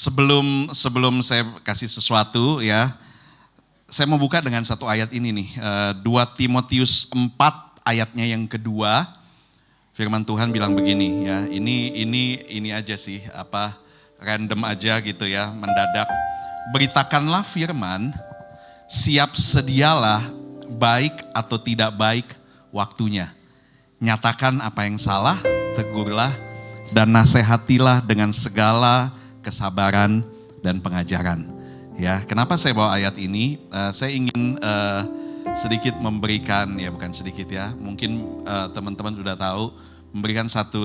Sebelum saya kasih sesuatu ya, saya mau buka dengan satu ayat ini nih, 2 Timotius 4 ayatnya yang kedua. Firman Tuhan bilang begini ya, ini aja sih, random aja gitu ya, mendadak. Beritakanlah firman, siap sedialah baik atau tidak baik waktunya. Nyatakan apa yang salah, tegurlah, dan nasihatilah dengan segala kesabaran dan pengajaran. Ya, kenapa saya bawa ayat ini? Saya ingin sedikit memberikan, ya bukan sedikit ya, mungkin teman-teman sudah tahu, memberikan satu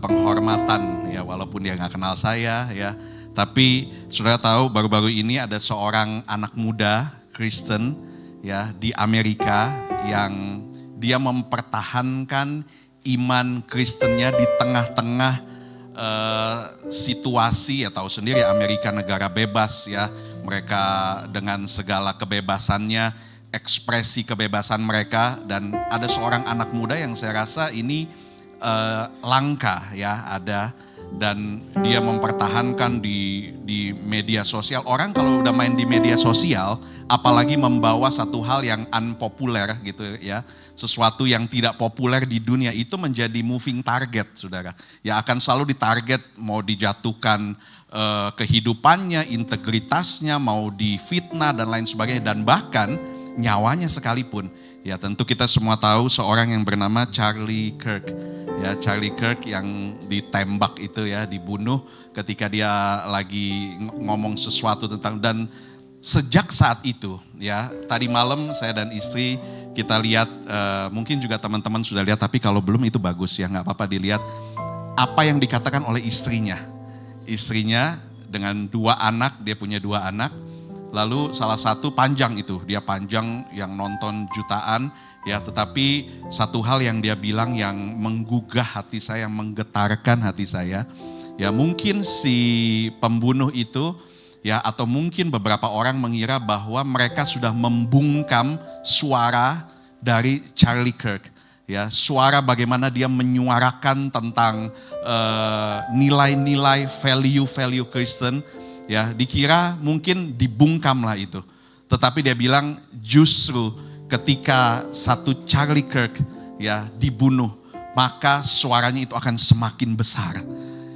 penghormatan ya, walaupun dia nggak kenal saya ya. Tapi saudara tahu baru-baru ini ada seorang anak muda Kristen ya di Amerika yang dia mempertahankan iman Kristennya di tengah-tengah situasi, ya tahu sendiri Amerika negara bebas ya, mereka dengan segala kebebasannya, ekspresi kebebasan mereka, dan ada seorang anak muda yang saya rasa ini langka ya ada, dan dia mempertahankan di media sosial. Orang kalau udah main di media sosial, apalagi membawa satu hal yang unpopuler gitu ya, sesuatu yang tidak populer di dunia, itu menjadi moving target saudara. Ya akan selalu ditarget, mau dijatuhkan kehidupannya, integritasnya, mau difitnah dan lain sebagainya, dan bahkan nyawanya sekalipun. Ya tentu kita semua tahu seorang yang bernama Charlie Kirk. Ya, Charlie Kirk yang ditembak itu ya, dibunuh ketika dia lagi ngomong sesuatu tentang, dan sejak saat itu ya, tadi malam saya dan istri kita lihat, mungkin juga teman-teman sudah lihat, tapi kalau belum itu bagus ya, nggak apa-apa dilihat apa yang dikatakan oleh istrinya. Istrinya dengan 2 anak, dia punya 2 anak, lalu salah satu panjang itu, dia panjang yang nonton jutaan. Ya, tetapi satu hal yang dia bilang yang menggugah hati saya, yang menggetarkan hati saya. Ya mungkin si pembunuh itu ya, atau mungkin beberapa orang mengira bahwa mereka sudah membungkam suara dari Charlie Kirk. Ya, suara bagaimana dia menyuarakan tentang nilai-nilai, value-value Kristen. Ya, dikira mungkin dibungkam lah itu. Tetapi dia bilang justru ketika satu Charlie Kirk ya dibunuh, maka suaranya itu akan semakin besar.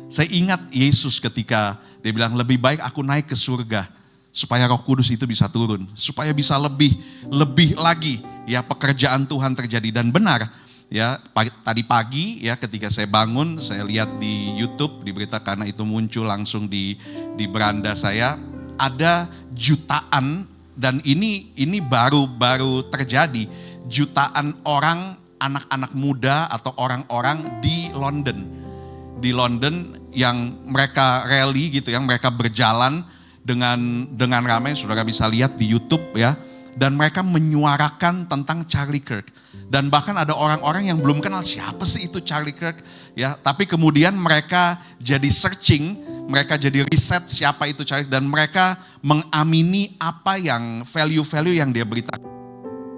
Saya ingat Yesus ketika dia bilang, lebih baik aku naik ke surga supaya Roh Kudus itu bisa turun, supaya bisa lebih lagi ya pekerjaan Tuhan terjadi. Dan benar ya, tadi pagi ya ketika saya bangun, saya lihat di YouTube, di berita karena itu muncul langsung di beranda saya, ada jutaan. Dan ini baru terjadi, jutaan orang, anak-anak muda atau orang-orang di London. Di London yang mereka rally gitu, yang mereka berjalan dengan ramai, saudara bisa lihat di YouTube ya. Dan mereka menyuarakan tentang Charlie Kirk. Dan bahkan ada orang-orang yang belum kenal siapa sih itu Charlie Kirk ya, tapi kemudian mereka jadi searching, mereka jadi riset siapa itu Charlie, dan mereka mengamini apa yang value-value yang dia beritakan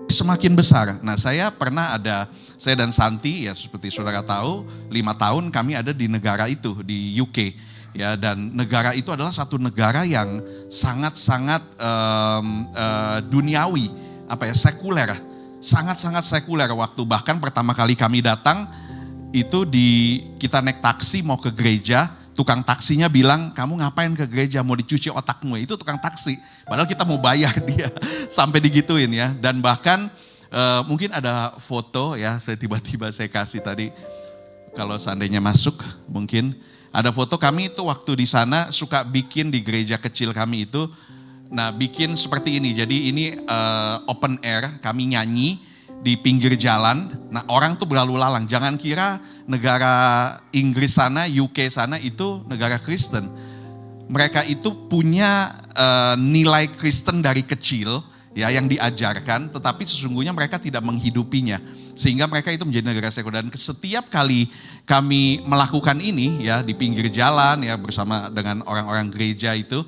semakin besar. Nah, saya dan Santi ya, seperti saudara tahu, 5 tahun kami ada di negara itu, di UK ya, dan negara itu adalah satu negara yang sangat-sangat duniawi, sekuler, sangat-sangat sekuler. Waktu bahkan pertama kali kami datang itu kita naik taksi mau ke gereja, tukang taksinya bilang, kamu ngapain ke gereja, mau dicuci otakmu? Itu tukang taksi, padahal kita mau bayar dia, sampai digituin ya. Dan bahkan mungkin ada foto ya, tiba-tiba saya kasih tadi, kalau seandainya masuk mungkin ada foto kami itu waktu di sana suka bikin di gereja kecil kami itu. Nah, bikin seperti ini. Jadi ini open air, kami nyanyi di pinggir jalan. Nah, orang tuh berlalu lalang. Jangan kira negara Inggris sana, UK sana itu negara Kristen. Mereka itu punya nilai Kristen dari kecil ya, yang diajarkan, tetapi sesungguhnya mereka tidak menghidupinya. Sehingga mereka itu menjadi negara sekuler. Dan setiap kali kami melakukan ini ya di pinggir jalan ya bersama dengan orang-orang gereja itu,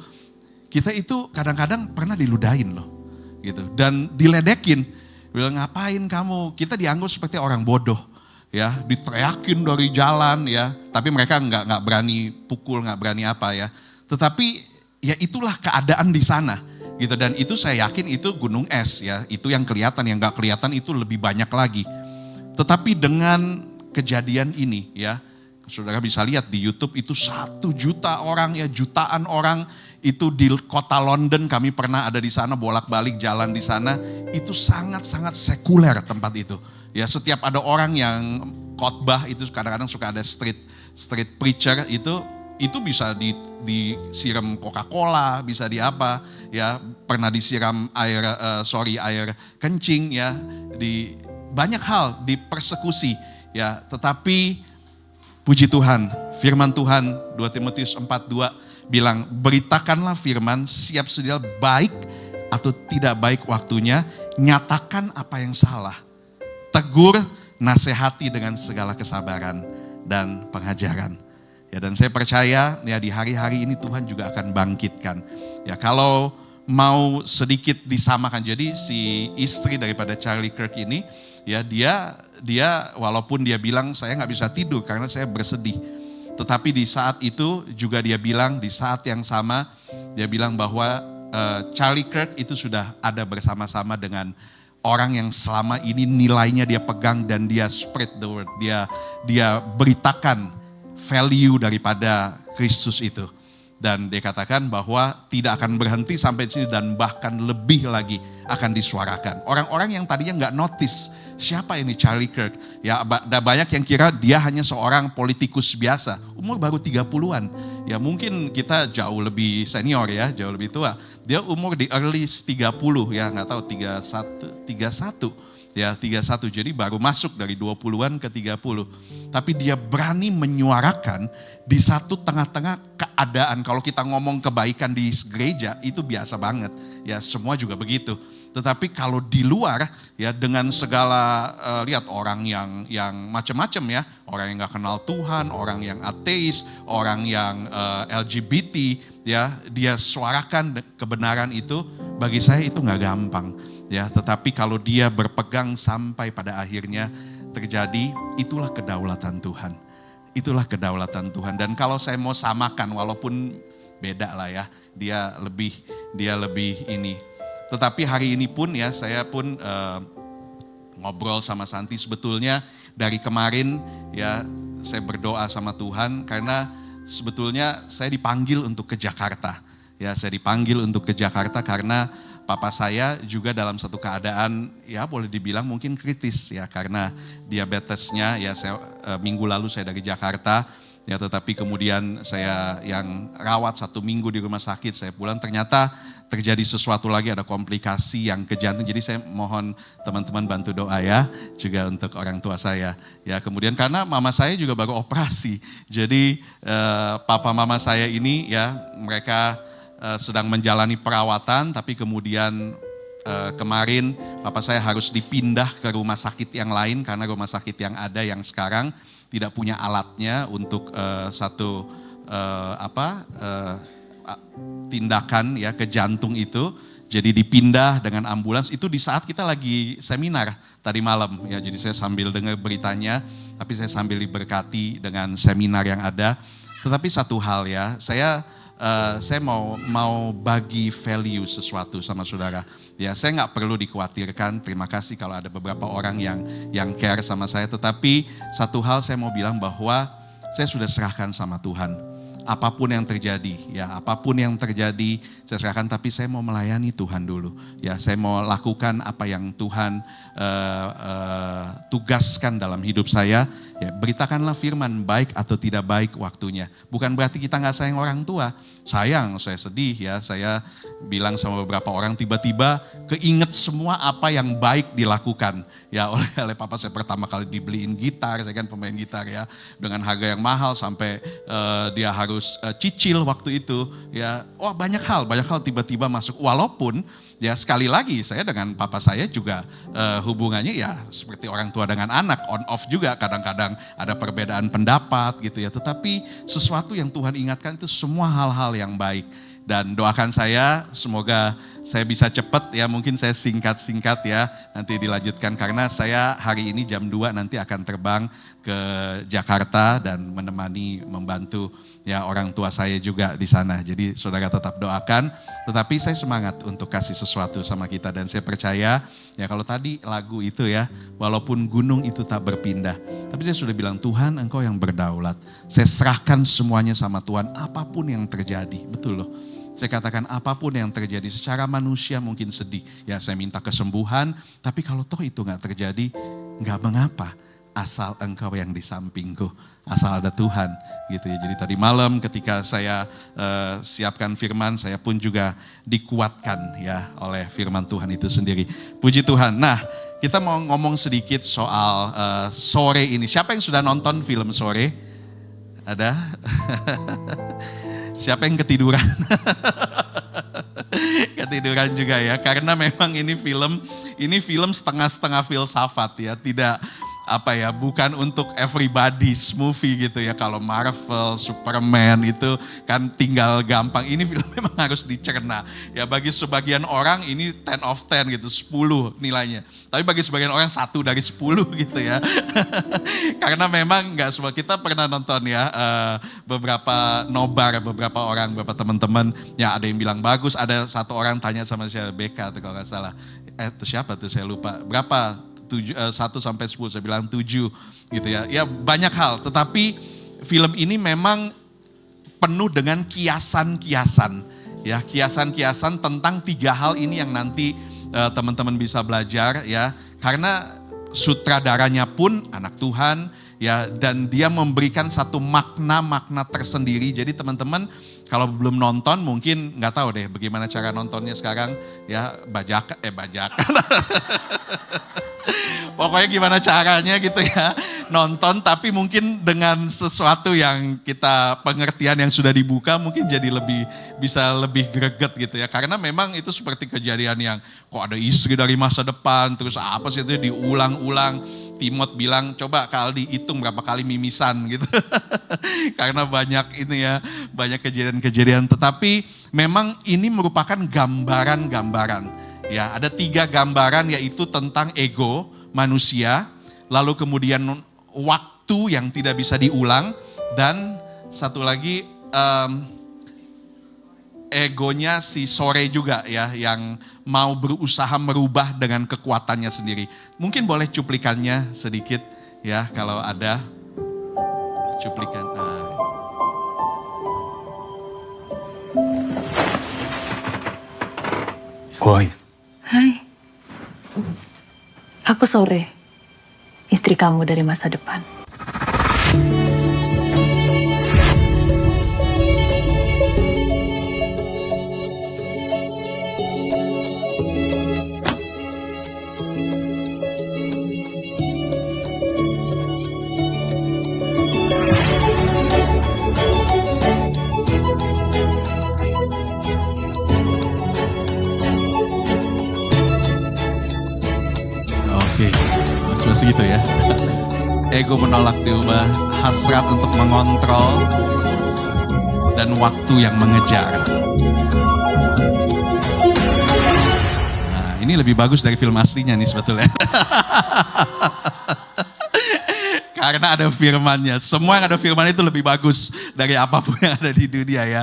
kita itu kadang-kadang pernah diludahin loh gitu, dan diledekin, bilang ngapain kamu, kita dianggap seperti orang bodoh ya, diteriakin dari jalan ya, tapi mereka nggak berani pukul, nggak berani apa ya. Tetapi ya itulah keadaan di sana gitu, dan itu saya yakin itu gunung es ya, itu yang kelihatan, yang gak kelihatan itu lebih banyak lagi. Tetapi dengan kejadian ini ya, saudara bisa lihat di YouTube itu 1 juta orang ya, jutaan orang itu di kota London, kami pernah ada di sana, bolak-balik jalan di sana, itu sangat-sangat sekuler tempat itu. Ya, setiap ada orang yang khotbah itu kadang-kadang suka ada street preacher itu bisa disiram Coca-Cola, bisa di apa ya, pernah disiram air kencing ya, di banyak hal dipersekusi ya, tetapi puji Tuhan, firman Tuhan 2 Timotius 4:2 bilang, beritakanlah firman, siap sedia baik atau tidak baik waktunya, nyatakan apa yang salah, tegur, nasihati dengan segala kesabaran dan pengajaran. Ya, dan saya percaya ya di hari-hari ini Tuhan juga akan bangkitkan. Ya, kalau mau sedikit disamakan, jadi si istri daripada Charlie Kirk ini ya, dia walaupun dia bilang saya nggak bisa tidur karena saya bersedih. Tetapi di saat itu juga dia bilang, di saat yang sama dia bilang bahwa Charlie Kirk itu sudah ada bersama-sama dengan orang yang selama ini nilainya dia pegang dan dia spread the word. Dia beritakan value daripada Kristus itu. Dan dia katakan bahwa tidak akan berhenti sampai sini dan bahkan lebih lagi akan disuarakan. Orang-orang yang tadinya nggak notice siapa ini Charlie Kirk. Ya, ada banyak yang kira dia hanya seorang politikus biasa, umur baru 30-an. Ya, mungkin kita jauh lebih senior ya, jauh lebih tua. Dia umur di early 30 ya, nggak tahu 31. Ya, 31, jadi baru masuk dari 20-an ke 30. Tapi dia berani menyuarakan di satu tengah-tengah keadaan. Kalau kita ngomong kebaikan di gereja itu biasa banget. Ya, semua juga begitu. Tetapi kalau di luar ya, dengan segala lihat orang yang macam-macam ya, orang yang gak kenal Tuhan, orang yang ateis, orang yang LGBT ya, dia suarakan kebenaran itu, bagi saya itu gak gampang ya. Tetapi kalau dia berpegang sampai pada akhirnya terjadi, itulah kedaulatan Tuhan. Itulah kedaulatan Tuhan. Dan kalau saya mau samakan, walaupun beda lah ya, dia lebih ini. Tetapi hari ini pun ya, saya pun ngobrol sama Santi, sebetulnya dari kemarin ya saya berdoa sama Tuhan karena sebetulnya saya dipanggil untuk ke Jakarta. Ya, saya dipanggil untuk ke Jakarta karena papa saya juga dalam satu keadaan ya boleh dibilang mungkin kritis ya, karena diabetesnya ya. Saya minggu lalu saya dari Jakarta ya, tetapi kemudian saya yang rawat 1 minggu di rumah sakit, saya pulang ternyata terjadi sesuatu lagi, ada komplikasi yang ke jantung. Jadi saya mohon teman-teman bantu doa ya, juga untuk orang tua saya. Ya, kemudian karena mama saya juga baru operasi, jadi papa mama saya ini ya mereka sedang menjalani perawatan, tapi kemudian kemarin papa saya harus dipindah ke rumah sakit yang lain karena rumah sakit yang ada yang sekarang tidak punya alatnya untuk tindakan ya ke jantung itu. Jadi dipindah dengan ambulans itu di saat kita lagi seminar tadi malam ya. Jadi saya sambil dengar beritanya, tapi saya sambil diberkati dengan seminar yang ada. Tetapi satu hal ya, saya mau bagi value sesuatu sama saudara. Ya, saya nggak perlu dikhawatirkan. Terima kasih kalau ada beberapa orang yang care sama saya. Tetapi satu hal saya mau bilang bahwa saya sudah serahkan sama Tuhan. Apapun yang terjadi, ya apapun yang terjadi saya serahkan. Tapi saya mau melayani Tuhan dulu. Ya, saya mau lakukan apa yang Tuhan tugaskan dalam hidup saya. Ya, beritakanlah firman, baik atau tidak baik waktunya. Bukan berarti kita nggak sayang orang tua. Sayang, saya sedih ya. Saya bilang sama beberapa orang, tiba-tiba keinget semua apa yang baik dilakukan. Ya, oleh papa saya pertama kali dibeliin gitar, saya kan pemain gitar ya. Dengan harga yang mahal sampai dia harus cicil waktu itu. Ya, wah banyak hal tiba-tiba masuk. Walaupun ya sekali lagi saya dengan papa saya juga hubungannya ya seperti orang tua dengan anak, on off juga, kadang-kadang ada perbedaan pendapat gitu ya. Tetapi sesuatu yang Tuhan ingatkan itu semua hal-hal yang baik. Dan doakan saya semoga saya bisa cepat ya, mungkin saya singkat-singkat ya, nanti dilanjutkan karena saya hari ini jam 2 nanti akan terbang ke Jakarta dan membantu Ya, orang tua saya juga di sana. Jadi saudara tetap doakan. Tetapi saya semangat untuk kasih sesuatu sama kita. Dan saya percaya, ya kalau tadi lagu itu ya, walaupun gunung itu tak berpindah. Tapi saya sudah bilang, Tuhan engkau yang berdaulat. Saya serahkan semuanya sama Tuhan, apapun yang terjadi. Betul loh. Saya katakan apapun yang terjadi, secara manusia mungkin sedih. Ya saya minta kesembuhan, tapi kalau toh itu gak terjadi, gak mengapa. Asal engkau yang di sampingku, asal ada Tuhan gitu ya. Jadi tadi malam ketika saya siapkan firman, saya pun juga dikuatkan ya oleh firman Tuhan itu sendiri. Puji Tuhan. Nah, kita mau ngomong sedikit soal sore ini. Siapa yang sudah nonton film Sore? Ada? Siapa yang ketiduran? Ketiduran juga ya, karena memang ini film setengah-setengah filsafat ya, tidak bukan untuk everybody's movie gitu ya. Kalau Marvel, Superman itu kan tinggal gampang. Ini film memang harus dicerna. Ya bagi sebagian orang ini 10 of 10 gitu, 10 nilainya. Tapi bagi sebagian orang 1 dari 10 gitu ya. Karena memang nggak semua, kita pernah nonton ya beberapa nobar, beberapa orang, beberapa teman-teman. Ya ada yang bilang bagus, ada satu orang tanya sama saya, BK atau kalau nggak salah. Itu siapa tuh saya lupa. Berapa? 1 sampai 10, saya bilang 7 gitu ya. Ya banyak hal, tetapi film ini memang penuh dengan kiasan-kiasan. Ya, kiasan-kiasan tentang 3 hal ini yang nanti teman-teman bisa belajar ya. Karena sutradaranya pun anak Tuhan ya, dan dia memberikan satu makna-makna tersendiri. Jadi teman-teman kalau belum nonton mungkin nggak tahu deh bagaimana cara nontonnya sekarang ya, bajakan. Pokoknya gimana caranya gitu ya, nonton tapi mungkin dengan sesuatu yang kita pengertian yang sudah dibuka mungkin jadi bisa lebih greget gitu ya. Karena memang itu seperti kejadian yang kok ada istri dari masa depan, terus apa sih itu diulang-ulang. Timot bilang coba Kaldi hitung berapa kali mimisan gitu. Karena banyak ini ya, banyak kejadian-kejadian. Tetapi memang ini merupakan gambaran-gambaran. Ya, ada 3 gambaran yaitu tentang ego manusia, lalu kemudian waktu yang tidak bisa diulang, dan satu lagi egonya si Sore juga ya, yang mau berusaha merubah dengan kekuatannya sendiri. Mungkin boleh cuplikannya sedikit ya, kalau ada cuplikan. Woi. Hai. Aku Sore, istri kamu dari masa depan. Segitu ya. Ego menolak diubah, hasrat untuk mengontrol, dan waktu yang mengejar. Nah, ini lebih bagus dari film aslinya nih sebetulnya. Karena ada firmannya. Semua yang ada firman itu lebih bagus dari apapun yang ada di dunia ya.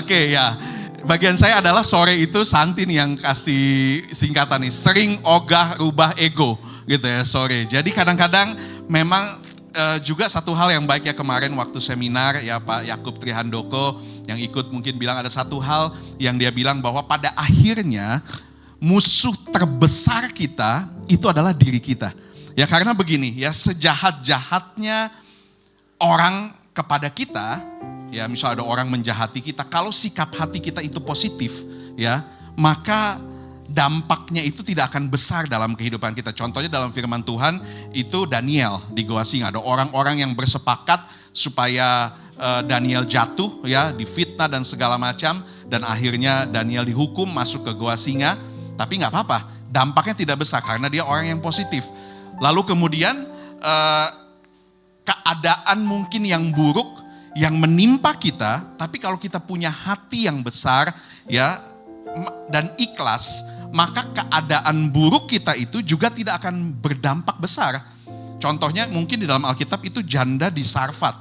Oke ya. Bagian saya adalah Sore itu Santin yang kasih singkatan nih. Sering ogah rubah ego. Gitu ya, Sore. Jadi kadang-kadang memang juga satu hal yang baik ya, kemarin waktu seminar ya Pak Yakub Trihandoko yang ikut mungkin bilang ada satu hal yang dia bilang bahwa pada akhirnya musuh terbesar kita itu adalah diri kita. Ya karena begini ya, sejahat-jahatnya orang kepada kita, ya misal ada orang menjahati kita, kalau sikap hati kita itu positif ya, maka dampaknya itu tidak akan besar dalam kehidupan kita. Contohnya dalam firman Tuhan itu Daniel di Goa Singa. Ada orang-orang yang bersepakat supaya Daniel jatuh ya, difitnah dan segala macam. Dan akhirnya Daniel dihukum masuk ke Goa Singa. Tapi gak apa-apa, dampaknya tidak besar karena dia orang yang positif. Lalu kemudian keadaan mungkin yang buruk yang menimpa kita. Tapi kalau kita punya hati yang besar ya dan ikhlas, maka keadaan buruk kita itu juga tidak akan berdampak besar. Contohnya mungkin di dalam Alkitab itu janda di Sarfat.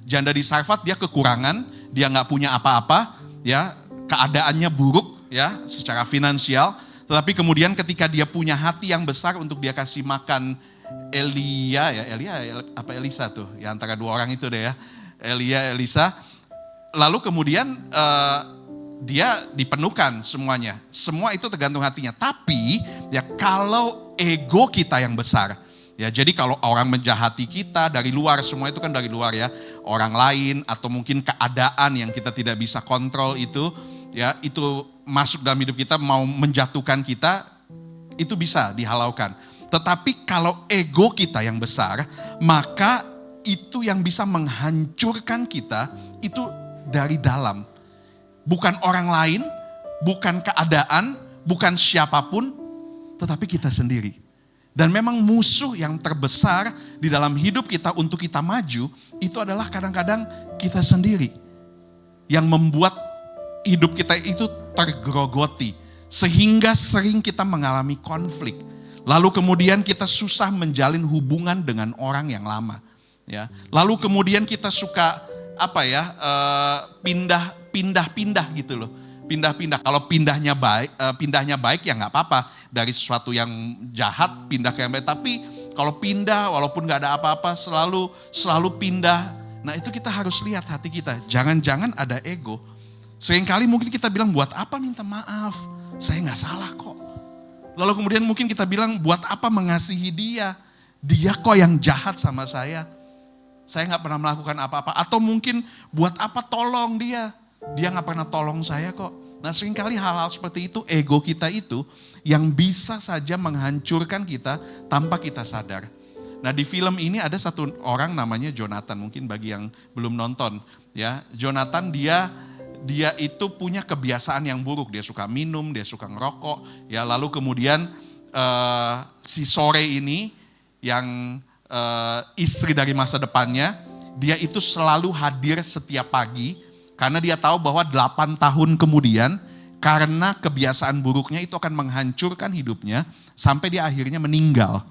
Janda di Sarfat dia kekurangan, dia nggak punya apa-apa, ya keadaannya buruk ya secara finansial. Tetapi kemudian ketika dia punya hati yang besar untuk dia kasih makan Elisa tuh, ya antara dua orang itu deh ya, Elisa. Lalu kemudian dia dipenuhkan semuanya. Semua itu tergantung hatinya. Tapi ya kalau ego kita yang besar, ya jadi kalau orang menjahati kita dari luar, semua itu kan dari luar ya. Orang lain atau mungkin keadaan yang kita tidak bisa kontrol itu, ya itu masuk dalam hidup kita mau menjatuhkan kita, itu bisa dihalaukan. Tetapi kalau ego kita yang besar, maka itu yang bisa menghancurkan kita itu dari dalam. Bukan orang lain, bukan keadaan, bukan siapapun, tetapi kita sendiri. Dan memang musuh yang terbesar di dalam hidup kita untuk kita maju, itu adalah kadang-kadang kita sendiri. Yang membuat hidup kita itu tergerogoti. Sehingga sering kita mengalami konflik. Lalu kemudian kita susah menjalin hubungan dengan orang yang lama. Ya. Lalu kemudian kita suka pindah-pindah gitu loh. Pindah-pindah. Kalau pindahnya baik ya nggak apa-apa. Dari sesuatu yang jahat pindah ke yang baik. Tapi kalau pindah walaupun nggak ada apa-apa selalu pindah. Nah itu kita harus lihat hati kita. Jangan-jangan ada ego. Seringkali mungkin kita bilang buat apa minta maaf. Saya nggak salah kok. Lalu kemudian mungkin kita bilang buat apa mengasihi dia. Dia kok yang jahat sama saya. Saya nggak pernah melakukan apa-apa. Atau mungkin buat apa tolong dia. Dia nggak pernah tolong saya kok. Nah seringkali hal-hal seperti itu, ego kita itu yang bisa saja menghancurkan kita tanpa kita sadar. Nah di film ini ada satu orang namanya Jonathan, mungkin bagi yang belum nonton. Ya, Jonathan dia itu punya kebiasaan yang buruk. Dia suka minum, dia suka ngerokok. Ya, lalu kemudian si sore ini yang istri dari masa depannya, dia itu selalu hadir setiap pagi. Karena dia tahu bahwa 8 tahun kemudian, karena kebiasaan buruknya itu akan menghancurkan hidupnya, sampai dia akhirnya meninggal.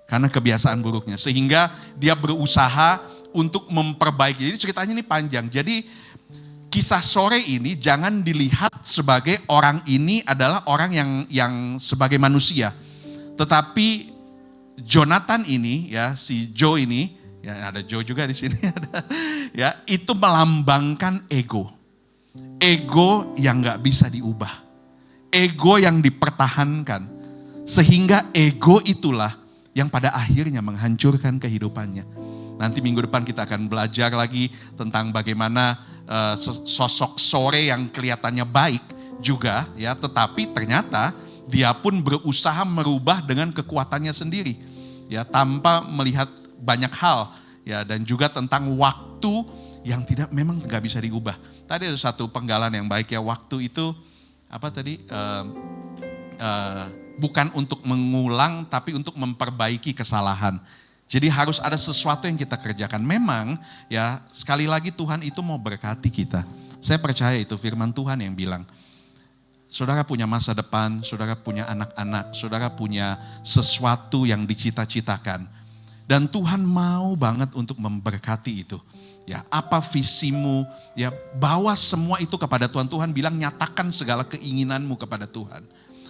Karena kebiasaan buruknya. Sehingga dia berusaha untuk memperbaiki. Jadi ceritanya ini panjang. Jadi kisah sore ini jangan dilihat sebagai orang ini adalah orang yang sebagai manusia. Tetapi Jonathan ini, ya si Joe ini, ya ada Joe juga di sini ada, ya itu melambangkan ego. Ego yang nggak bisa diubah. Ego yang dipertahankan. Sehingga ego itulah yang pada akhirnya menghancurkan kehidupannya. Nanti minggu depan kita akan belajar lagi tentang bagaimana sosok sore yang kelihatannya baik juga ya, tetapi ternyata dia pun berusaha merubah dengan kekuatannya sendiri ya, tanpa melihat banyak hal ya, dan juga tentang waktu yang memang nggak bisa diubah. Tadi ada satu penggalan yang baik ya, waktu itu apa tadi bukan untuk mengulang tapi untuk memperbaiki kesalahan. Jadi harus ada sesuatu yang kita kerjakan. Memang ya sekali lagi Tuhan itu mau berkati kita. Saya percaya itu firman Tuhan yang bilang, saudara punya masa depan, saudara punya anak-anak, saudara punya sesuatu yang dicita-citakan. Dan Tuhan mau banget untuk memberkati itu. Ya, apa visimu? Ya, bawa semua itu kepada Tuhan. Tuhan bilang nyatakan segala keinginanmu kepada Tuhan.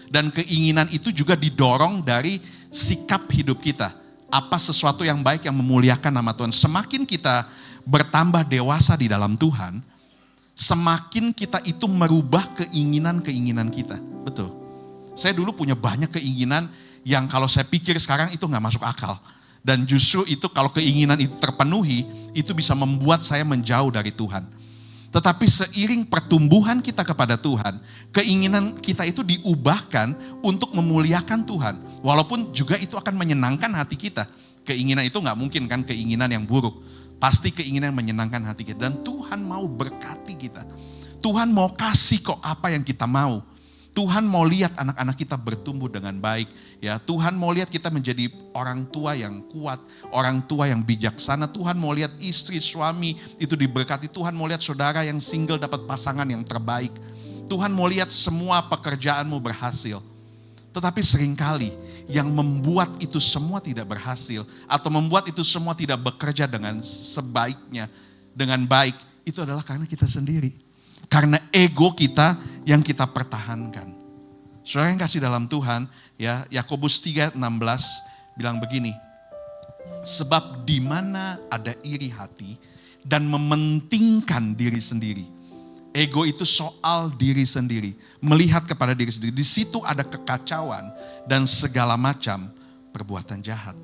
Dan keinginan itu juga didorong dari sikap hidup kita. Apa sesuatu yang baik yang memuliakan nama Tuhan. Semakin kita bertambah dewasa di dalam Tuhan, semakin kita itu merubah keinginan-keinginan kita. Betul. Saya dulu punya banyak keinginan yang kalau saya pikir sekarang itu gak masuk akal. Dan justru itu kalau keinginan itu terpenuhi, itu bisa membuat saya menjauh dari Tuhan. Tetapi seiring pertumbuhan kita kepada Tuhan, keinginan kita itu diubahkan untuk memuliakan Tuhan. Walaupun juga itu akan menyenangkan hati kita. Keinginan itu gak mungkin kan keinginan yang buruk. Pasti keinginan yang menyenangkan hati kita. Dan Tuhan mau berkati kita. Tuhan mau kasih kok apa yang kita mau. Tuhan mau lihat anak-anak kita bertumbuh dengan baik. Ya, Tuhan mau lihat kita menjadi orang tua yang kuat, orang tua yang bijaksana. Tuhan mau lihat istri, suami itu diberkati. Tuhan mau lihat saudara yang single dapat pasangan yang terbaik. Tuhan mau lihat semua pekerjaanmu berhasil. Tetapi seringkali yang membuat itu semua tidak berhasil atau membuat itu semua tidak bekerja dengan sebaiknya dengan baik, itu adalah karena kita sendiri. Karena ego kita yang kita pertahankan. Saudara yang kasih dalam Tuhan, ya, Yakobus 3:16 bilang begini, sebab di mana ada iri hati dan mementingkan diri sendiri. Ego itu soal diri sendiri, melihat kepada diri sendiri. Di situ ada kekacauan dan segala macam perbuatan jahat.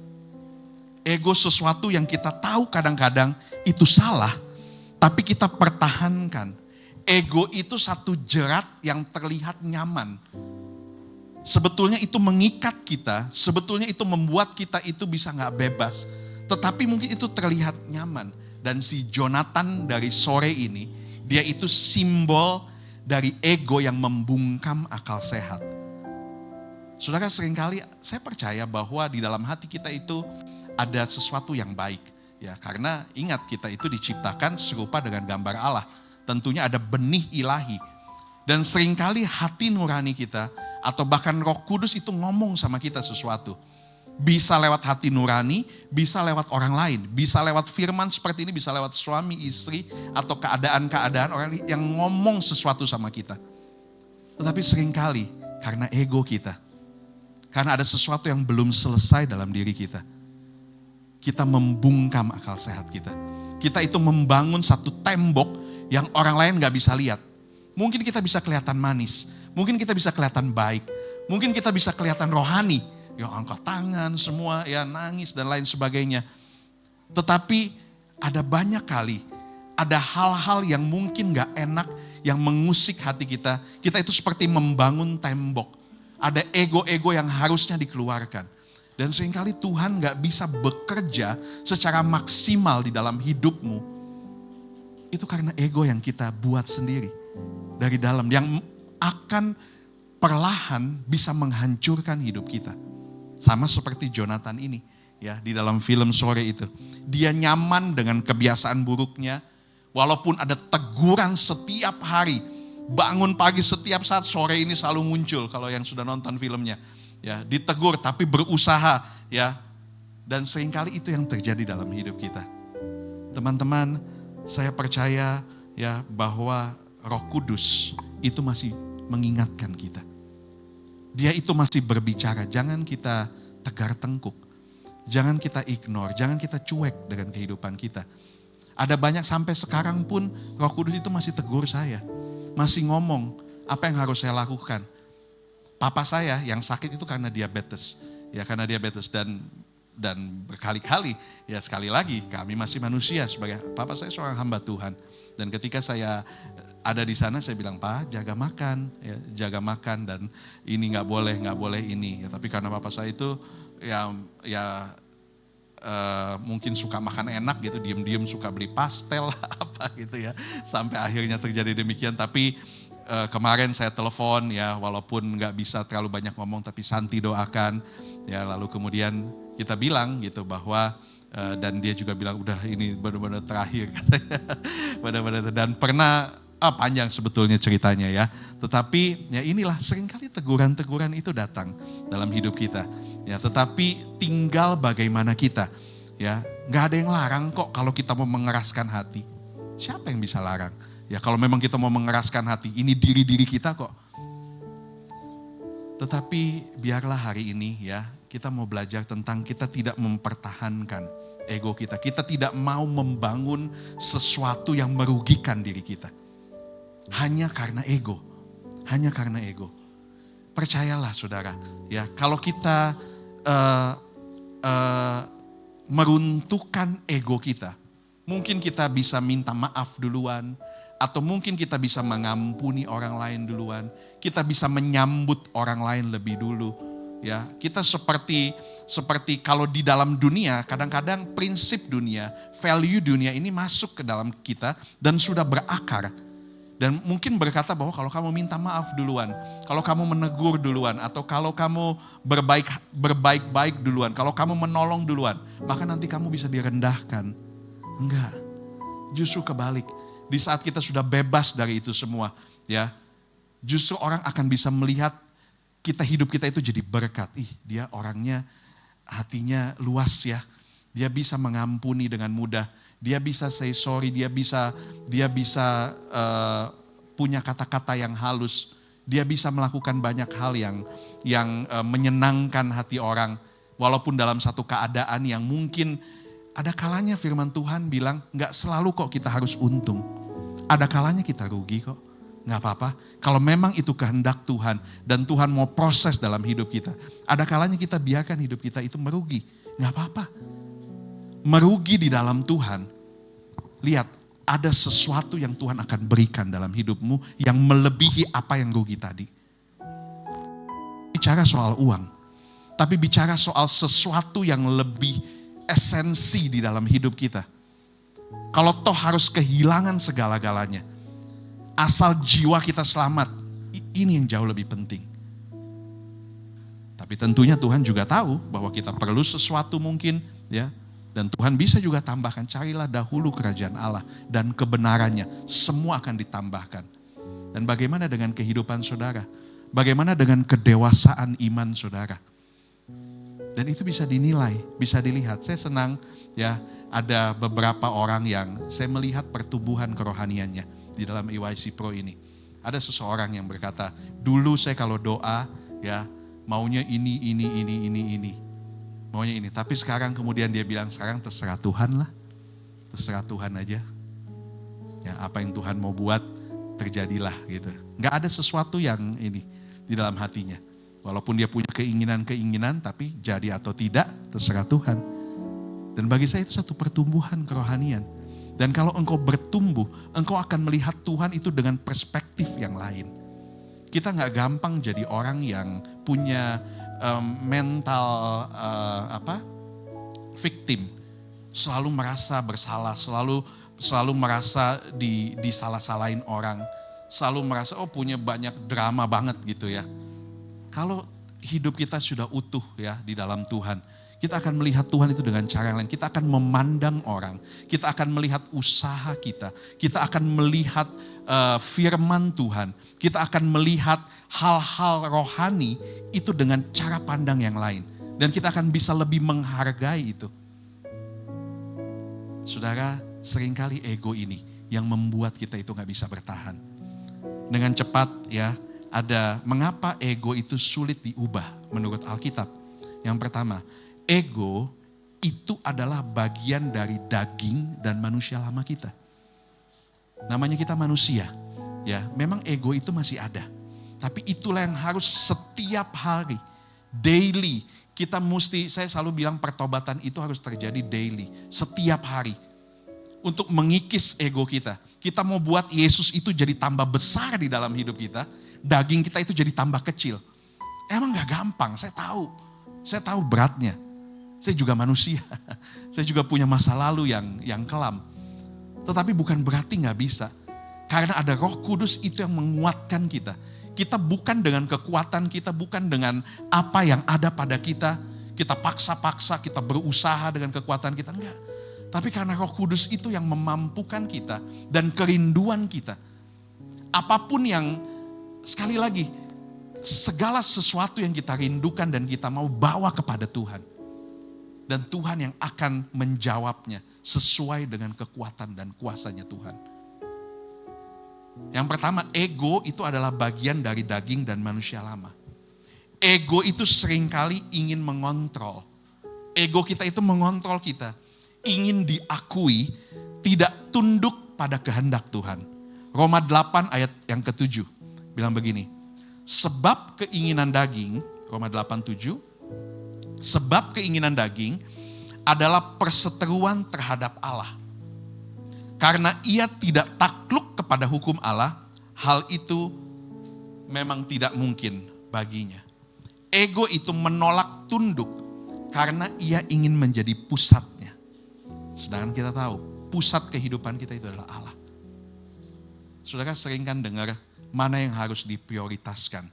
Ego sesuatu yang kita tahu kadang-kadang itu salah, tapi kita pertahankan. Ego itu satu jerat yang terlihat nyaman. Sebetulnya itu mengikat kita, sebetulnya itu membuat kita itu bisa gak bebas. Tetapi mungkin itu terlihat nyaman. Dan si Jonathan dari sore ini, dia itu simbol dari ego yang membungkam akal sehat. Saudara, seringkali saya percaya bahwa di dalam hati kita itu ada sesuatu yang baik. Ya, karena ingat kita itu diciptakan serupa dengan gambar Allah. Tentunya ada benih ilahi. Dan seringkali hati nurani kita atau bahkan Roh Kudus itu ngomong sama kita sesuatu. Bisa lewat hati nurani, bisa lewat orang lain. Bisa lewat firman seperti ini, bisa lewat suami, istri, atau keadaan-keadaan orang yang ngomong sesuatu sama kita. Tetapi seringkali karena ego kita, karena ada sesuatu yang belum selesai dalam diri kita, kita membungkam akal sehat kita. Kita itu membangun satu tembok yang orang lain gak bisa lihat. Mungkin kita bisa kelihatan manis, mungkin kita bisa kelihatan baik, mungkin kita bisa kelihatan rohani, yang angkat tangan semua, ya nangis dan lain sebagainya. Tetapi ada banyak kali, ada hal-hal yang mungkin gak enak, yang mengusik hati kita. Kita itu seperti membangun tembok. Ada ego-ego yang harusnya dikeluarkan. Dan seringkali Tuhan gak bisa bekerja secara maksimal di dalam hidupmu. Itu karena ego yang kita buat sendiri. Dari dalam, yang akan perlahan bisa menghancurkan hidup kita. Sama seperti Jonathan ini, ya, di dalam film sore itu. Dia nyaman dengan kebiasaan buruknya, walaupun ada teguran setiap hari. Bangun pagi setiap saat, sore ini selalu muncul kalau yang sudah nonton filmnya. Ya, ditegur tapi berusaha, ya. Dan seringkali itu yang terjadi dalam hidup kita. Teman-teman, saya percaya ya bahwa Roh Kudus itu masih mengingatkan kita. Dia itu masih berbicara, jangan kita tegar tengkuk. Jangan kita ignore, jangan kita cuek dengan kehidupan kita. Ada banyak sampai sekarang pun Roh Kudus itu masih tegur saya. Masih ngomong apa yang harus saya lakukan. Papa saya yang sakit itu karena diabetes. Ya, karena diabetes dan berkali-kali, ya sekali lagi kami masih manusia sebagai papa saya seorang hamba Tuhan. Dan ketika saya ada di sana saya bilang, Pak jaga makan, ya, jaga makan dan ini nggak boleh ini. Ya, tapi karena papa saya itu mungkin suka makan enak gitu, diem-diem suka beli pastel apa gitu ya. Sampai akhirnya terjadi demikian. Tapi kemarin saya telepon ya, walaupun nggak bisa terlalu banyak ngomong tapi Santi doakan ya, lalu kemudian kita bilang gitu bahwa dan dia juga bilang udah ini benar-benar terakhir katanya. Benar-benar, dan pernah panjang sebetulnya ceritanya ya, tetapi ya inilah seringkali teguran-teguran itu datang dalam hidup kita ya, tetapi tinggal bagaimana kita ya. Nggak ada yang larang kok kalau kita mau mengeraskan hati. Siapa yang bisa larang? Ya kalau memang kita mau mengeraskan hati, ini diri-diri kita kok. Tetapi biarlah hari ini ya, kita mau belajar tentang kita tidak mempertahankan ego kita. Kita tidak mau membangun sesuatu yang merugikan diri kita. Hanya karena ego. Hanya karena ego. Percayalah saudara, ya kalau kita meruntuhkan ego kita, mungkin kita bisa minta maaf duluan, atau mungkin kita bisa mengampuni orang lain duluan. Kita bisa menyambut orang lain lebih dulu. Ya, kita seperti kalau di dalam dunia, kadang-kadang prinsip dunia, value dunia ini masuk ke dalam kita dan sudah berakar. Dan mungkin berkata bahwa kalau kamu minta maaf duluan, kalau kamu menegur duluan, atau kalau kamu berbaik-baik duluan, kalau kamu menolong duluan, maka nanti kamu bisa direndahkan. Enggak, justru kebalik. Di saat kita sudah bebas dari itu semua, ya, justru orang akan bisa melihat hidup kita itu jadi berkat. Dia orangnya hatinya luas ya. Dia bisa mengampuni dengan mudah. Dia bisa say sorry, dia bisa punya kata-kata yang halus. Dia bisa melakukan banyak hal yang menyenangkan hati orang. Walaupun dalam satu keadaan yang mungkin ada kalanya firman Tuhan bilang gak selalu kok kita harus untung. Ada kalanya kita rugi kok. Gak apa-apa. Kalau memang itu kehendak Tuhan dan Tuhan mau proses dalam hidup kita. Ada kalanya kita biarkan hidup kita itu merugi. Gak apa-apa. Merugi di dalam Tuhan. Lihat, ada sesuatu yang Tuhan akan berikan dalam hidupmu yang melebihi apa yang rugi tadi. Bicara soal uang, tapi bicara soal sesuatu yang lebih esensi di dalam hidup kita. Kalau toh harus kehilangan segala-galanya, asal jiwa kita selamat, ini yang jauh lebih penting. Tapi tentunya Tuhan juga tahu bahwa kita perlu sesuatu mungkin, ya. Dan Tuhan bisa juga tambahkan, carilah dahulu kerajaan Allah dan kebenarannya, semua akan ditambahkan. Dan bagaimana dengan kehidupan saudara? Bagaimana dengan kedewasaan iman saudara? Dan itu bisa dinilai, bisa dilihat. Saya senang ya ada beberapa orang yang saya melihat pertumbuhan kerohaniannya di dalam EYC Pro ini. Ada seseorang yang berkata, dulu saya kalau doa ya maunya ini. Maunya ini, tapi sekarang kemudian dia bilang, sekarang terserah Tuhan lah. Terserah Tuhan aja. Ya, apa yang Tuhan mau buat, terjadilah gitu. Gak ada sesuatu yang ini di dalam hatinya. Walaupun dia punya keinginan-keinginan, tapi jadi atau tidak, terserah Tuhan. Dan bagi saya itu satu pertumbuhan kerohanian. Dan kalau engkau bertumbuh, engkau akan melihat Tuhan itu dengan perspektif yang lain. Kita gak gampang jadi orang yang punya mental victim, selalu merasa bersalah, selalu merasa disalah-salahin orang, selalu merasa punya banyak drama banget gitu ya. Kalau hidup kita sudah utuh ya di dalam Tuhan, kita akan melihat Tuhan itu dengan cara yang lain. Kita akan memandang orang, kita akan melihat usaha kita akan melihat firman Tuhan, kita akan melihat hal-hal rohani itu dengan cara pandang yang lain. Dan kita akan bisa lebih menghargai itu. Saudara, seringkali ego ini yang membuat kita itu gak bisa bertahan. Dengan cepat ya, ada mengapa ego itu sulit diubah menurut Alkitab. Yang pertama, ego itu adalah bagian dari daging dan manusia lama kita. Namanya kita manusia, ya memang ego itu masih ada. Tapi itulah yang harus setiap hari, daily. Kita mesti, saya selalu bilang pertobatan itu harus terjadi daily, setiap hari. Untuk mengikis ego kita. Kita mau buat Yesus itu jadi tambah besar di dalam hidup kita, daging kita itu jadi tambah kecil. Emang gak gampang, saya tahu beratnya. Saya juga manusia, saya juga punya masa lalu yang kelam. Tetapi bukan berarti gak bisa. Karena ada Roh Kudus itu yang menguatkan kita. Kita bukan dengan kekuatan kita, bukan dengan apa yang ada pada kita. Kita paksa-paksa, kita berusaha dengan kekuatan kita, enggak. Tapi karena Roh Kudus itu yang memampukan kita dan kerinduan kita. Apapun yang, sekali lagi, segala sesuatu yang kita rindukan dan kita mau bawa kepada Tuhan. Dan Tuhan yang akan menjawabnya sesuai dengan kekuatan dan kuasanya Tuhan. Yang pertama, ego itu adalah bagian dari daging dan manusia lama. Ego itu seringkali ingin mengontrol. Ego kita itu mengontrol kita. Ingin diakui, tidak tunduk pada kehendak Tuhan. Roma 8 ayat yang ke-7 bilang begini. Sebab keinginan daging, Roma 8:7, sebab keinginan daging adalah perseteruan terhadap Allah. Karena ia tidak takluk kepada hukum Allah, hal itu memang tidak mungkin baginya. Ego itu menolak tunduk karena ia ingin menjadi pusatnya. Sedangkan kita tahu, pusat kehidupan kita itu adalah Allah. Saudara sering kan dengar mana yang harus diprioritaskan.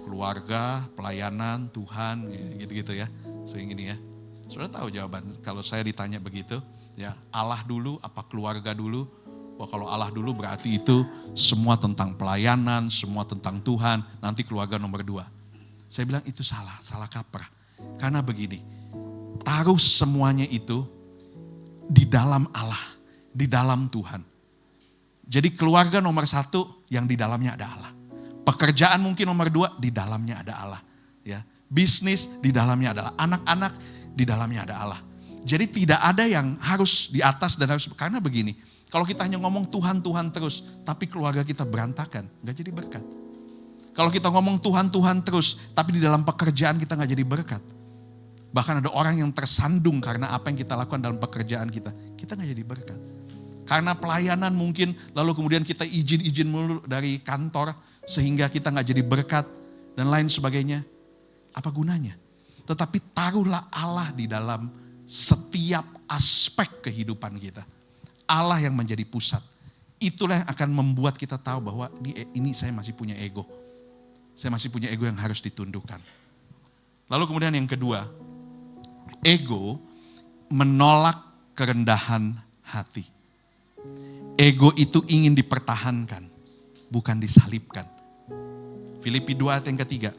Keluarga, pelayanan, Tuhan, gitu-gitu ya. Sering ini ya. Saudara tahu jawaban kalau saya ditanya begitu. Ya, Allah dulu apa keluarga dulu? Wah, kalau Allah dulu berarti itu semua tentang pelayanan, semua tentang Tuhan, nanti keluarga nomor 2. Saya bilang itu salah kaprah. Karena begini, taruh semuanya itu di dalam Allah. di dalam Tuhan. Jadi keluarga nomor 1 yang di dalamnya ada Allah. Pekerjaan mungkin nomor 2, di dalamnya ada Allah. Ya, bisnis di dalamnya adalah anak-anak, di dalamnya ada Allah. Jadi tidak ada yang harus di atas dan harus, karena begini, kalau kita hanya ngomong Tuhan, Tuhan terus, tapi keluarga kita berantakan, gak jadi berkat. Kalau kita ngomong Tuhan, Tuhan terus, tapi di dalam pekerjaan kita gak jadi berkat. Bahkan ada orang yang tersandung karena apa yang kita lakukan dalam pekerjaan kita gak jadi berkat. Karena pelayanan mungkin, lalu kemudian kita izin-izin mulu dari kantor, sehingga kita gak jadi berkat, dan lain sebagainya. Apa gunanya? Tetapi taruhlah Allah di dalam setiap aspek kehidupan kita. Allah yang menjadi pusat. Itulah yang akan membuat kita tahu bahwa ini saya masih punya ego. Saya masih punya ego yang harus ditundukkan. Lalu kemudian yang kedua, ego menolak kerendahan hati. Ego itu ingin dipertahankan, bukan disalibkan. Filipi 2 ayat yang ketiga.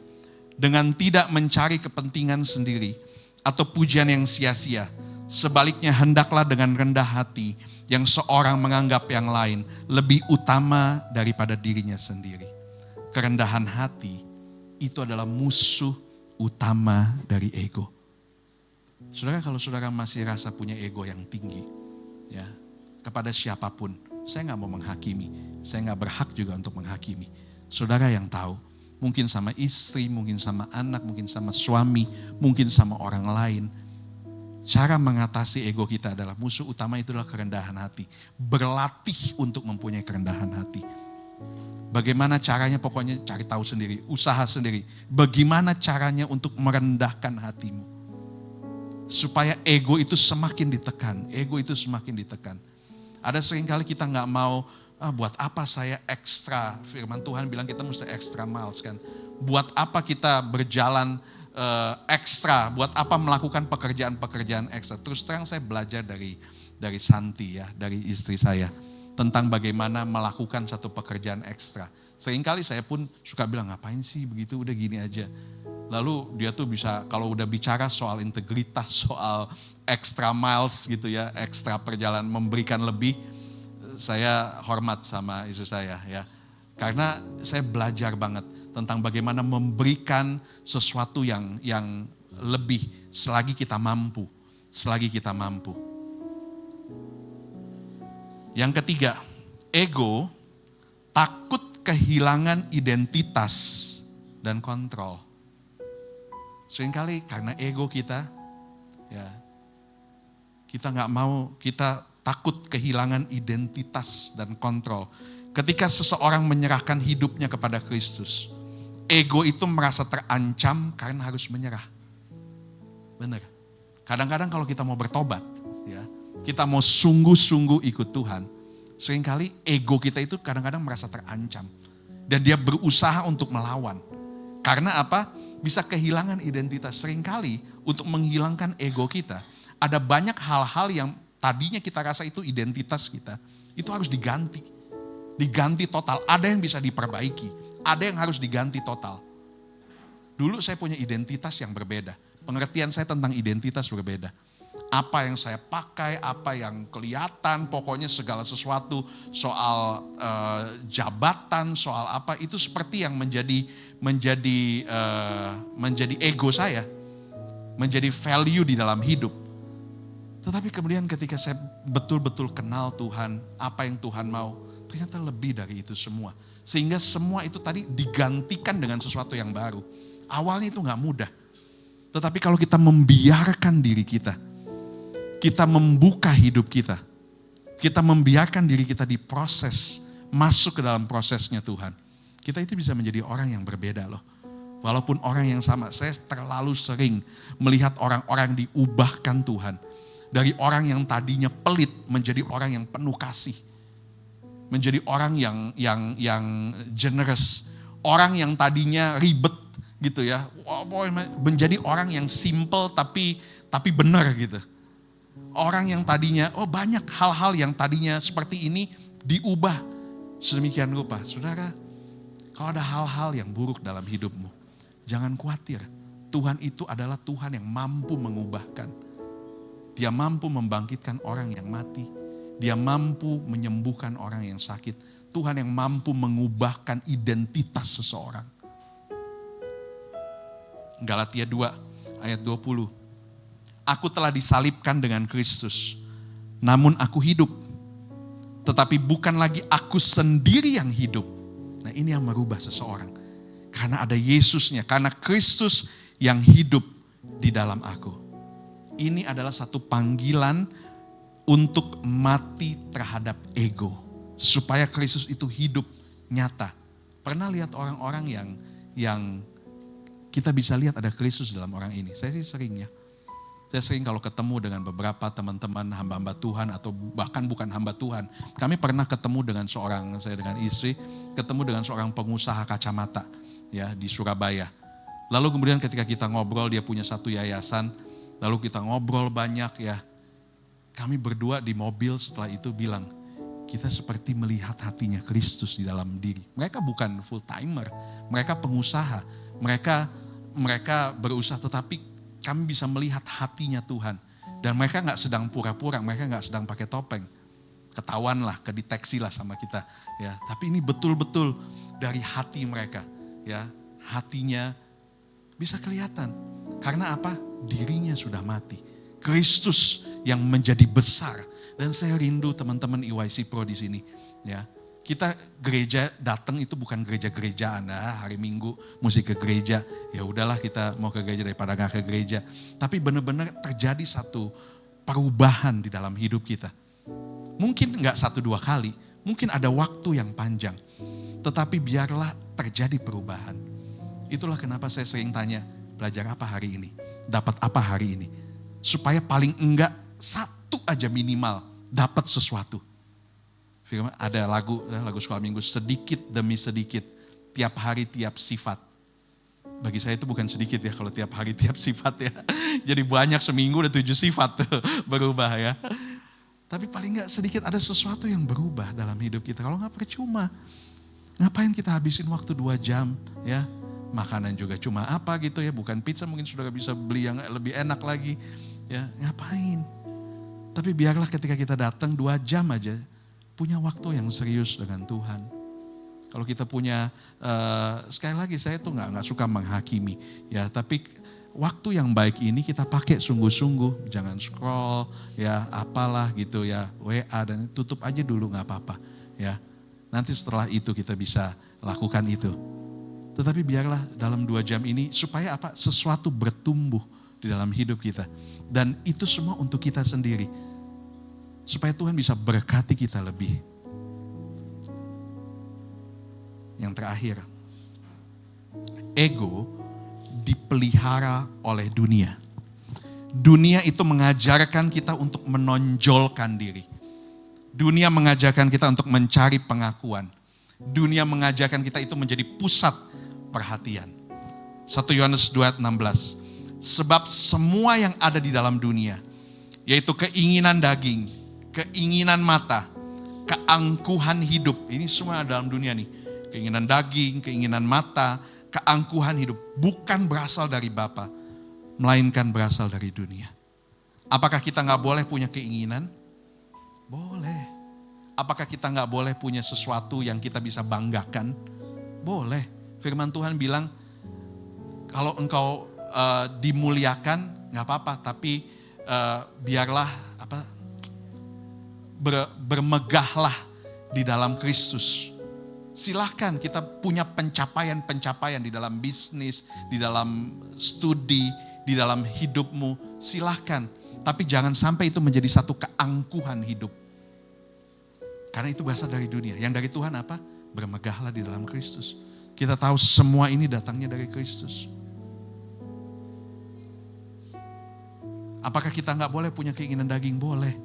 Dengan tidak mencari kepentingan sendiri atau pujian yang sia-sia. Sebaliknya hendaklah dengan rendah hati yang seorang menganggap yang lain lebih utama daripada dirinya sendiri. Kerendahan hati itu adalah musuh utama dari ego. Saudara, kalau saudara masih rasa punya ego yang tinggi, ya, kepada siapapun, saya gak mau menghakimi, saya gak berhak juga untuk menghakimi. Saudara yang tahu, mungkin sama istri, mungkin sama anak, mungkin sama suami, mungkin sama orang lain. Cara mengatasi ego kita adalah musuh utama itu adalah kerendahan hati. Berlatih untuk mempunyai kerendahan hati. Bagaimana caranya, pokoknya cari tahu sendiri, usaha sendiri. Bagaimana caranya untuk merendahkan hatimu. Supaya ego itu semakin ditekan, ego itu semakin ditekan. Ada seringkali kita gak mau, buat apa saya ekstra, firman Tuhan bilang kita mesti extra miles kan. Buat apa kita berjalan ekstra, buat apa melakukan pekerjaan-pekerjaan ekstra. Terus terang saya belajar dari Santi ya, dari istri saya. Tentang bagaimana melakukan satu pekerjaan ekstra. Seringkali saya pun suka bilang, ngapain sih begitu, udah gini aja. Lalu dia tuh bisa, kalau udah bicara soal integritas, soal extra miles gitu ya, ekstra perjalanan, memberikan lebih, saya hormat sama istri saya ya. Karena saya belajar banget tentang bagaimana memberikan sesuatu yang lebih selagi kita mampu. Selagi kita mampu. Yang ketiga, ego takut kehilangan identitas dan kontrol. Seringkali karena ego kita, ya, kita nggak mau, kita takut kehilangan identitas dan kontrol. Ketika seseorang menyerahkan hidupnya kepada Kristus, ego itu merasa terancam karena harus menyerah. Benar. Kadang-kadang kalau kita mau bertobat, ya, kita mau sungguh-sungguh ikut Tuhan, seringkali ego kita itu kadang-kadang merasa terancam. Dan dia berusaha untuk melawan. Karena apa? Bisa kehilangan identitas. Seringkali untuk menghilangkan ego kita, ada banyak hal-hal yang tadinya kita rasa itu identitas kita, itu harus diganti. Diganti total, ada yang bisa diperbaiki, ada yang harus diganti total. Dulu saya punya identitas yang berbeda, pengertian saya tentang identitas berbeda. Apa yang saya pakai, apa yang kelihatan, pokoknya segala sesuatu soal jabatan, soal apa, itu seperti yang menjadi ego saya, menjadi value di dalam hidup. Tetapi kemudian ketika saya betul-betul kenal Tuhan, apa yang Tuhan mau, ternyata lebih dari itu semua. Sehingga semua itu tadi digantikan dengan sesuatu yang baru. Awalnya itu gak mudah. Tetapi kalau kita membiarkan diri kita membuka hidup kita membiarkan diri kita diproses, masuk ke dalam prosesnya Tuhan. Kita itu bisa menjadi orang yang berbeda loh. Walaupun orang yang sama, saya terlalu sering melihat orang-orang diubahkan Tuhan. Dari orang yang tadinya pelit menjadi orang yang penuh kasih. Menjadi orang yang generous. Orang yang tadinya ribet gitu ya. Menjadi orang yang simple tapi benar gitu. Orang yang tadinya, banyak hal-hal yang tadinya seperti ini diubah sedemikian rupa. Saudara, kalau ada hal-hal yang buruk dalam hidupmu, jangan khawatir. Tuhan itu adalah Tuhan yang mampu mengubahkan. Dia mampu membangkitkan orang yang mati. Dia mampu menyembuhkan orang yang sakit. Tuhan yang mampu mengubahkan identitas seseorang. Galatia 2 ayat 20. Aku telah disalibkan dengan Kristus. Namun aku hidup. Tetapi bukan lagi aku sendiri yang hidup. Nah ini yang merubah seseorang. Karena ada Yesusnya. Karena Kristus yang hidup di dalam aku. Ini adalah satu panggilan untuk mati terhadap ego. Supaya Kristus itu hidup nyata. Pernah lihat orang-orang yang kita bisa lihat ada Kristus dalam orang ini. Saya sih sering ya. Saya sering kalau ketemu dengan beberapa teman-teman hamba-hamba Tuhan atau bahkan bukan hamba Tuhan. Kami pernah ketemu dengan saya dengan istri, ketemu dengan seorang pengusaha kacamata ya di Surabaya. Lalu kemudian ketika kita ngobrol, dia punya satu yayasan, lalu kita ngobrol banyak ya. Kami berdua di mobil setelah itu bilang, kita seperti melihat hatinya Kristus di dalam diri. Mereka bukan full timer, mereka pengusaha, mereka berusaha, tetapi kami bisa melihat hatinya Tuhan. Dan mereka gak sedang pura-pura, mereka gak sedang pakai topeng. Ketahuan lah, kedeteksi lah sama kita. Ya, tapi ini betul-betul dari hati mereka. Ya, hatinya bisa kelihatan. Karena apa? Dirinya sudah mati. Kristus yang menjadi besar. Dan saya rindu teman-teman EYC Pro di sini. Ya, kita gereja datang itu bukan gereja-gerejaan, hari Minggu mesti ke gereja, ya udahlah kita mau ke gereja daripada gak ke gereja. Tapi benar-benar terjadi satu perubahan di dalam hidup kita. Mungkin gak 1-2 kali, mungkin ada waktu yang panjang. Tetapi biarlah terjadi perubahan. Itulah kenapa saya sering tanya, belajar apa hari ini? Dapat apa hari ini? Supaya paling enggak satu aja minimal dapat sesuatu. Ada lagu sekolah minggu, sedikit demi sedikit, tiap hari tiap sifat. Bagi saya itu bukan sedikit ya kalau tiap hari tiap sifat ya. Jadi banyak, seminggu udah 7 sifat tuh berubah ya. Tapi paling gak sedikit ada sesuatu yang berubah dalam hidup kita. Kalau gak percuma, ngapain kita habisin waktu 2 jam ya. Makanan juga cuma apa gitu ya, bukan pizza, mungkin saudara bisa beli yang lebih enak lagi. Ya, ngapain. Tapi biarlah ketika kita datang 2 jam aja, punya waktu yang serius dengan Tuhan. Kalau kita punya, sekali lagi saya tuh nggak suka menghakimi, ya. Tapi waktu yang baik ini kita pakai sungguh-sungguh, jangan scroll, ya apalah gitu ya, WA dan tutup aja dulu nggak apa-apa, ya. Nanti setelah itu kita bisa lakukan itu. Tetapi biarlah dalam 2 jam ini supaya apa? Sesuatu bertumbuh di dalam hidup kita, dan itu semua untuk kita sendiri. Supaya Tuhan bisa berkati kita lebih. Yang terakhir, ego dipelihara oleh dunia. Dunia itu mengajarkan kita untuk menonjolkan diri. Dunia mengajarkan kita untuk mencari pengakuan. Dunia mengajarkan kita itu menjadi pusat perhatian. 1 Yohanes 2:16. Sebab semua yang ada di dalam dunia, yaitu keinginan daging, keinginan mata, keangkuhan hidup. Ini semua dalam dunia nih. Keinginan daging, keinginan mata, keangkuhan hidup. Bukan berasal dari Bapa, melainkan berasal dari dunia. Apakah kita gak boleh punya keinginan? Boleh. Apakah kita gak boleh punya sesuatu yang kita bisa banggakan? Boleh. Firman Tuhan bilang, kalau engkau dimuliakan gak apa-apa, tapi biarlah bermegahlah di dalam Kristus. Silahkan kita punya pencapaian-pencapaian di dalam bisnis, di dalam studi, di dalam hidupmu. Silahkan, tapi jangan sampai itu menjadi satu keangkuhan hidup. Karena itu berasal dari dunia. Yang dari Tuhan apa? Bermegahlah di dalam Kristus. Kita tahu semua ini datangnya dari Kristus. Apakah kita gak boleh punya keinginan daging? Boleh.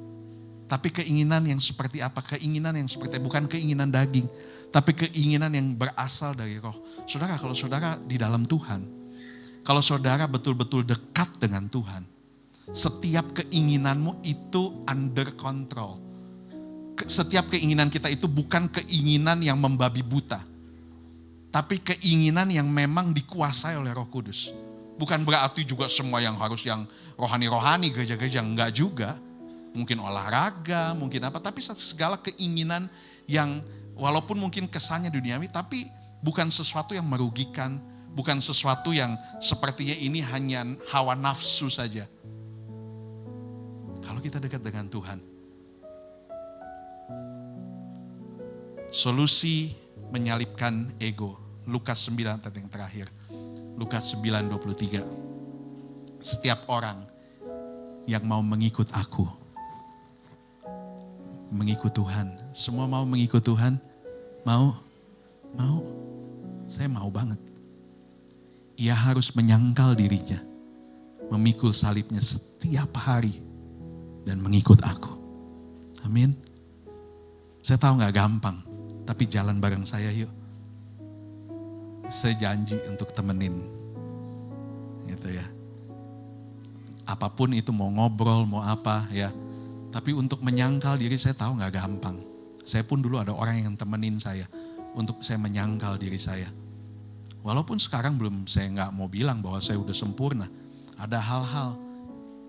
Tapi keinginan yang seperti apa? Keinginan yang seperti, bukan keinginan daging, tapi keinginan yang berasal dari roh. Saudara, kalau saudara di dalam Tuhan, kalau saudara betul-betul dekat dengan Tuhan, setiap keinginanmu itu under control. Setiap keinginan kita itu bukan keinginan yang membabi buta, tapi keinginan yang memang dikuasai oleh Roh Kudus. Bukan berarti juga semua yang harus yang rohani-rohani, gereja-gereja, enggak juga. mungkin olahraga, mungkin apa, tapi segala keinginan yang walaupun mungkin kesannya duniawi, tapi bukan sesuatu yang merugikan, bukan sesuatu yang sepertinya ini hanya hawa nafsu saja. Kalau kita dekat dengan Tuhan, solusi menyalipkan ego. Lukas 9 ayat yang terakhir. Lukas 9:23. Setiap orang yang mau mengikut aku, mengikut Tuhan. Semua mau mengikut Tuhan? Mau? Mau? Saya mau banget. Ia harus menyangkal dirinya, memikul salibnya setiap hari, dan mengikut aku. Amin. Saya tahu gak gampang, tapi jalan bareng saya yuk. Saya janji untuk temenin. Gitu ya. Apapun itu, mau ngobrol, mau apa ya. Tapi untuk menyangkal diri saya tahu gak gampang. Saya pun dulu ada orang yang temenin saya untuk saya menyangkal diri saya. Walaupun sekarang saya gak mau bilang bahwa saya udah sempurna. Ada hal-hal,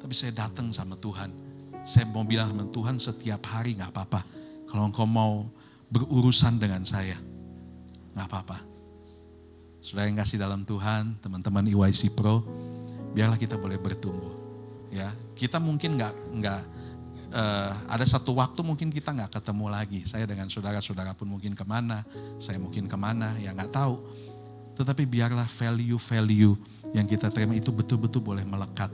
tapi saya datang sama Tuhan. Saya mau bilang sama Tuhan setiap hari gak apa-apa. Kalau engkau mau berurusan dengan saya, gak apa-apa. Saudara yang kasih dalam Tuhan, teman-teman EYC Pro, biarlah kita boleh bertumbuh. Ya, kita mungkin ada satu waktu mungkin kita nggak ketemu lagi. Saya dengan saudara-saudara pun mungkin kemana, saya mungkin kemana, ya nggak tahu. Tetapi biarlah value-value yang kita terima itu betul-betul boleh melekat.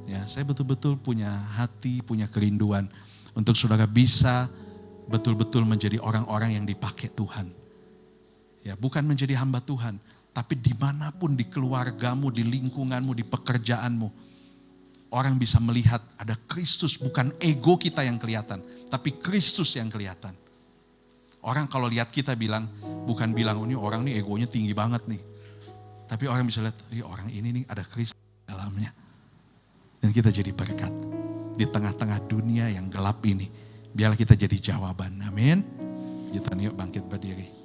Ya, saya betul-betul punya hati, punya kerinduan untuk saudara bisa betul-betul menjadi orang-orang yang dipakai Tuhan. Ya, bukan menjadi hamba Tuhan, tapi dimanapun, di keluargamu, di lingkunganmu, di pekerjaanmu, orang bisa melihat ada Kristus, bukan ego kita yang kelihatan, tapi Kristus yang kelihatan. Orang kalau lihat kita bukan bilang, oh, ini orang ini egonya tinggi banget nih. Tapi orang bisa lihat, orang ini nih ada Kristus dalamnya. Dan kita jadi berkat. Di tengah-tengah dunia yang gelap ini, biarlah kita jadi jawaban. Amin. Kita yuk bangkit berdiri.